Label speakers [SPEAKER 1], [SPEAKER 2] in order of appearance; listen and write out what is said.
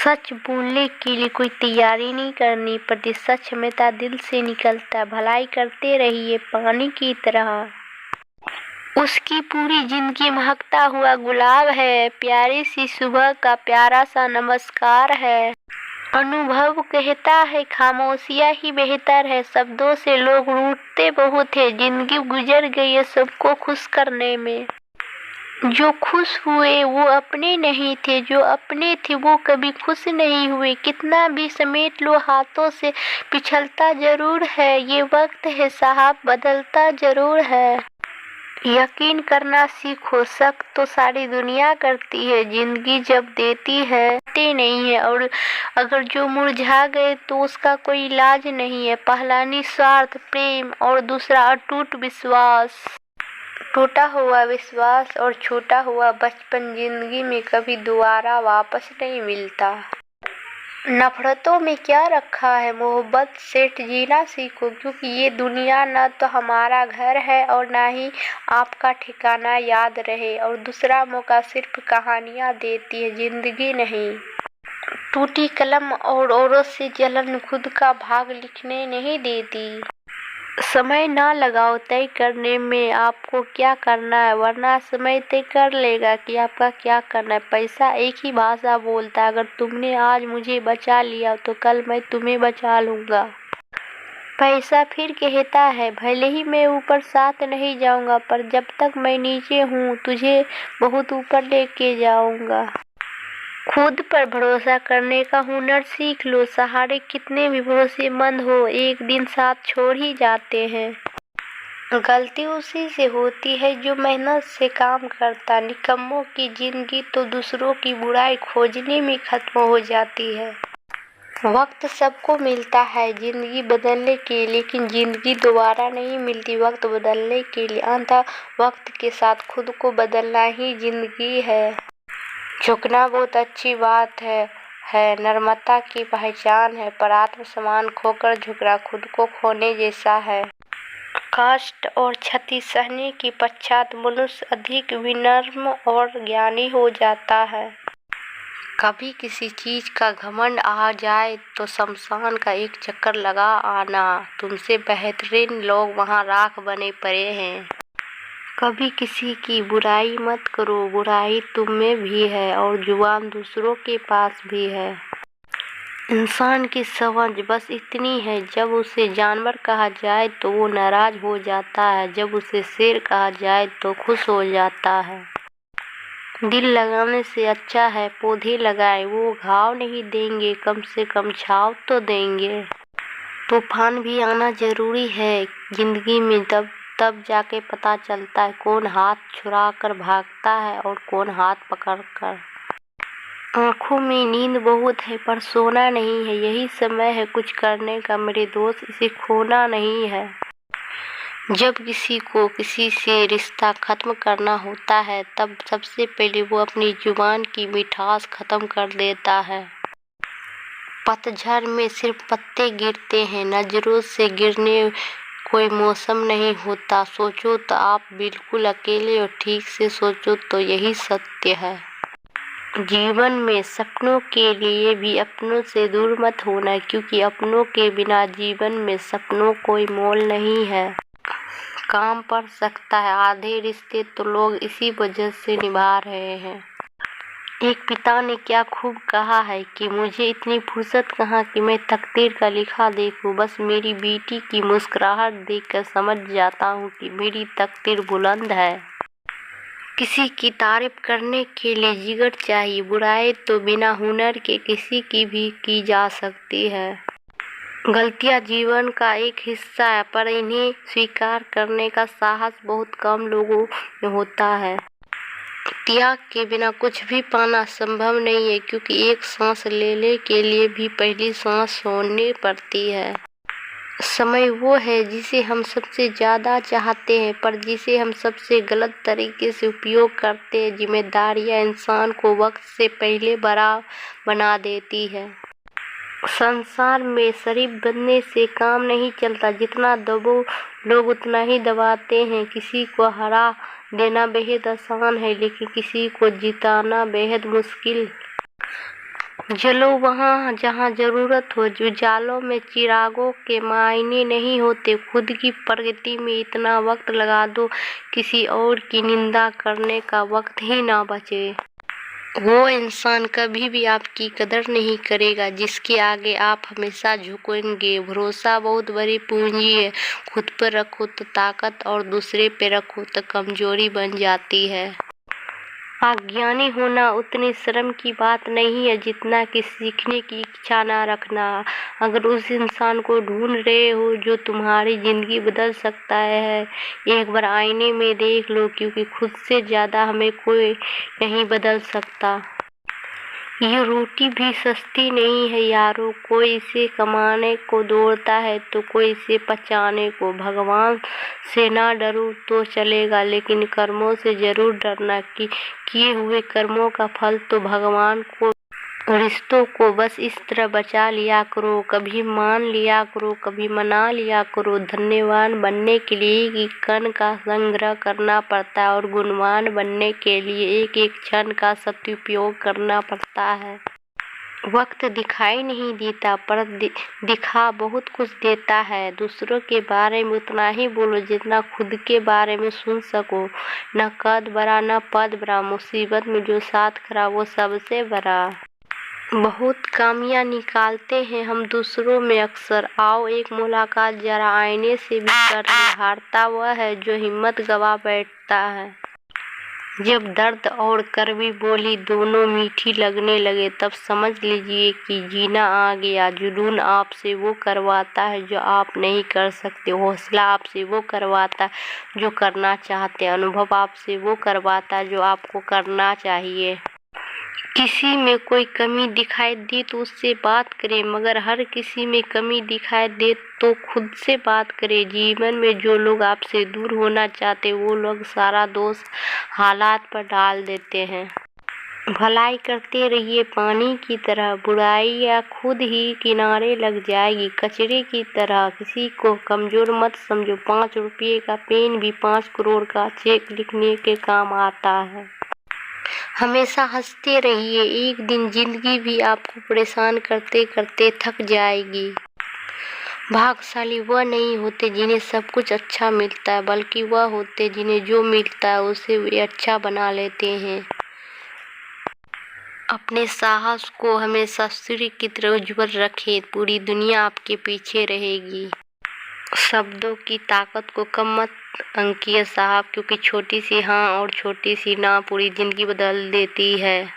[SPEAKER 1] सच बोलने के लिए कोई तैयारी नहीं करनी पड़ती। सच हमेशा दिल से निकलता है। भलाई करते रहिए पानी की तरह। उसकी पूरी जिंदगी महकता हुआ गुलाब है। प्यारी सी सुबह का प्यारा सा नमस्कार है। अनुभव कहता है खामोशियाँ ही बेहतर है। शब्दों से लोग रूठते बहुत है। जिंदगी गुजर गई है सबको खुश करने में। जो खुश हुए वो अपने नहीं थे, जो अपने थे वो कभी खुश नहीं हुए। कितना भी समेट लो हाथों से पिछलता जरूर है। ये वक्त है साहब बदलता जरूर है। यकीन करना सीखो, शक तो सारी दुनिया करती है। जिंदगी जब देती है देती नहीं है, और अगर जो मुरझा गए तो उसका कोई इलाज नहीं है। पहला निस्वार्थ प्रेम और दूसरा अटूट विश्वास। टूटा हुआ विश्वास और छूटा हुआ बचपन जिंदगी में कभी दोबारा वापस नहीं मिलता। नफरतों में क्या रखा है, मोहब्बत से जीना सीखो, क्योंकि ये दुनिया न तो हमारा घर है और ना ही आपका ठिकाना याद रहे। और दूसरा मौका सिर्फ कहानियाँ देती है, जिंदगी नहीं। टूटी कलम और औरों से जलन खुद का भाग लिखने नहीं देती। समय ना लगाओ तय करने में आपको क्या करना है, वरना समय तय कर लेगा कि आपका क्या करना है। पैसा एक ही भाषा बोलता है। अगर तुमने आज मुझे बचा लिया तो कल मैं तुम्हें बचा लूंगा। पैसा फिर कहता है भले ही मैं ऊपर साथ नहीं जाऊंगा, पर जब तक मैं नीचे हूँ तुझे बहुत ऊपर लेके जाऊंगा। खुद पर भरोसा करने का हुनर सीख लो। सहारे कितने भी भरोसेमंद हो एक दिन साथ छोड़ ही जाते हैं। गलती उसी से होती है जो मेहनत से काम करता। निकम्मों की जिंदगी तो दूसरों की बुराई खोजने में खत्म हो जाती है। वक्त सबको मिलता है जिंदगी बदलने के लिए, लेकिन जिंदगी दोबारा नहीं मिलती वक्त बदलने के लिए। अंततः वक्त के साथ खुद को बदलना ही जिंदगी है। झुकना बहुत अच्छी बात है नम्रता की पहचान है, पर आत्मसम्मान खोकर झुकना खुद को खोने जैसा है। कष्ट और क्षति सहने के पश्चात मनुष्य अधिक विनम्र और ज्ञानी हो जाता है। कभी किसी चीज का घमंड आ जाए तो शमशान का एक चक्कर लगा आना। तुमसे बेहतरीन लोग वहां राख बने पड़े हैं। कभी किसी की बुराई मत करो, बुराई तुम में भी है और जुबान दूसरों के पास भी है। इंसान की समझ बस इतनी है, जब उसे जानवर कहा जाए तो वो नाराज हो जाता है, जब उसे शेर कहा जाए तो खुश हो जाता है। दिल लगाने से अच्छा है पौधे लगाए, वो घाव नहीं देंगे, कम से कम छांव तो देंगे। तूफान भी आना जरूरी है जिंदगी में, तब जाके पता चलता है कौन हाथ छुड़ा कर भागता है और कौन हाथ पकड़ कर। आंखों में नींद बहुत है पर सोना नहीं है। यही समय है कुछ करने का मेरे दोस्त, इसे खोना नहीं है। जब किसी को किसी से रिश्ता खत्म करना होता है तब सबसे पहले वो अपनी जुबान की मिठास खत्म कर देता है। पतझड़ में सिर्फ पत्ते गिरते हैं, नजरों से गिरने कोई मौसम नहीं होता। सोचो तो आप बिल्कुल अकेले और ठीक से सोचो तो यही सत्य है। जीवन में सपनों के लिए भी अपनों से दूर मत होना, क्योंकि अपनों के बिना जीवन में सपनों कोई मोल नहीं है। काम पड़ सकता है, आधे रिश्ते तो लोग इसी वजह से निभा रहे हैं। एक पिता ने क्या खूब कहा है कि मुझे इतनी फुर्सत कहाँ कि मैं तकदीर का लिखा देखूं। बस मेरी बेटी की मुस्कुराहट देखकर समझ जाता हूँ कि मेरी तकदीर बुलंद है। किसी की तारीफ करने के लिए जिगर चाहिए। बुराई तो बिना हुनर के किसी की भी की जा सकती है। गलतियाँ जीवन का एक हिस्सा है, पर इन्हें स्वीकार करने का साहस बहुत कम लोगों में होता है। त्याग के बिना कुछ भी पाना संभव नहीं है, क्योंकि एक सांस लेने के लिए भी पहली सांस छोड़नी पड़ती है। समय वो है जिसे हम सबसे ज्यादा चाहते हैं, पर जिसे हम सबसे गलत तरीके से उपयोग करते हैं। जिम्मेदारियां इंसान को वक्त से पहले बड़ा बना देती है। संसार में शरीफ बनने से काम नहीं चलता, जितना दबो लोग उतना ही दबाते हैं। किसी को हरा देना बेहद आसान है, लेकिन किसी को जिताना बेहद मुश्किल। जलो वहाँ जहाँ जरूरत हो। उजालों में चिरागों के मायने नहीं होते। खुद की प्रगति में इतना वक्त लगा दो, किसी और की निंदा करने का वक्त ही ना बचे। वो इंसान कभी भी आपकी कदर नहीं करेगा जिसके आगे आप हमेशा झुकेंगे। भरोसा बहुत बड़ी पूंजी है। खुद पर रखो तो ताकत और दूसरे पे रखो तो कमजोरी बन जाती है। अज्ञानी होना उतनी शर्म की बात नहीं है जितना कि सीखने की इच्छा ना रखना। अगर उस इंसान को ढूंढ रहे हो जो तुम्हारी जिंदगी बदल सकता है, एक बार आईने में देख लो, क्योंकि खुद से ज्यादा हमें कोई नहीं बदल सकता। ये रोटी भी सस्ती नहीं है यारो, कोई इसे कमाने को दौड़ता है तो कोई इसे पचाने को। भगवान से ना डरो तो चलेगा, लेकिन कर्मों से जरूर डरना कि किए हुए कर्मों का फल तो भगवान को। रिश्तों को बस इस तरह बचा लिया करो, कभी मान लिया करो, कभी मना लिया करो। धन्यवान बनने के लिए एक कण का संग्रह करना पड़ता है और गुणवान बनने के लिए एक एक क्षण का सदुपयोग करना पड़ता है। वक्त दिखाई नहीं देता पर दिखा बहुत कुछ देता है। दूसरों के बारे में उतना ही बोलो जितना खुद के बारे में सुन सको। न कद बड़ा न पद बड़ा, मुसीबत में जो साथ खड़ा वो सबसे बड़ा। बहुत कामियां निकालते हैं हम दूसरों में अक्सर। आओ एक मुलाकात जरा आईने से भी कर ले। हारता वह है जो हिम्मत गवा बैठता है। जब दर्द और कड़वी बोली दोनों मीठी लगने लगे तब समझ लीजिए कि जीना आ गया। जुनून आपसे वो करवाता है जो आप नहीं कर सकते। हौसला आपसे वो करवाता है जो करना चाहते। अनुभव आपसे वो करवाता है जो आपको करना चाहिए। किसी में कोई कमी दिखाई दे तो उससे बात करें, मगर हर किसी में कमी दिखाई दे तो खुद से बात करें। जीवन में जो लोग आपसे दूर होना चाहते वो लोग सारा दोष हालात पर डाल देते हैं। भलाई करते रहिए पानी की तरह, बुराई या खुद ही किनारे लग जाएगी कचरे की तरह। किसी को कमजोर मत समझो। 5 रुपये का पेन भी 5 करोड़ का चेक लिखने के काम आता है। हमेशा हंसते रहिए, एक दिन जिंदगी भी आपको परेशान करते करते थक जाएगी। भाग्यशाली वह नहीं होते जिन्हें सब कुछ अच्छा मिलता है, बल्कि वह होते जिन्हें जो मिलता है उसे वे अच्छा बना लेते हैं। अपने साहस को हमेशा सूर्य की तरह उज्जवल रखें, पूरी दुनिया आपके पीछे रहेगी। शब्दों की ताकत को कम मत अंकिए साहब, क्योंकि छोटी सी हाँ और छोटी सी ना पूरी जिंदगी बदल देती है।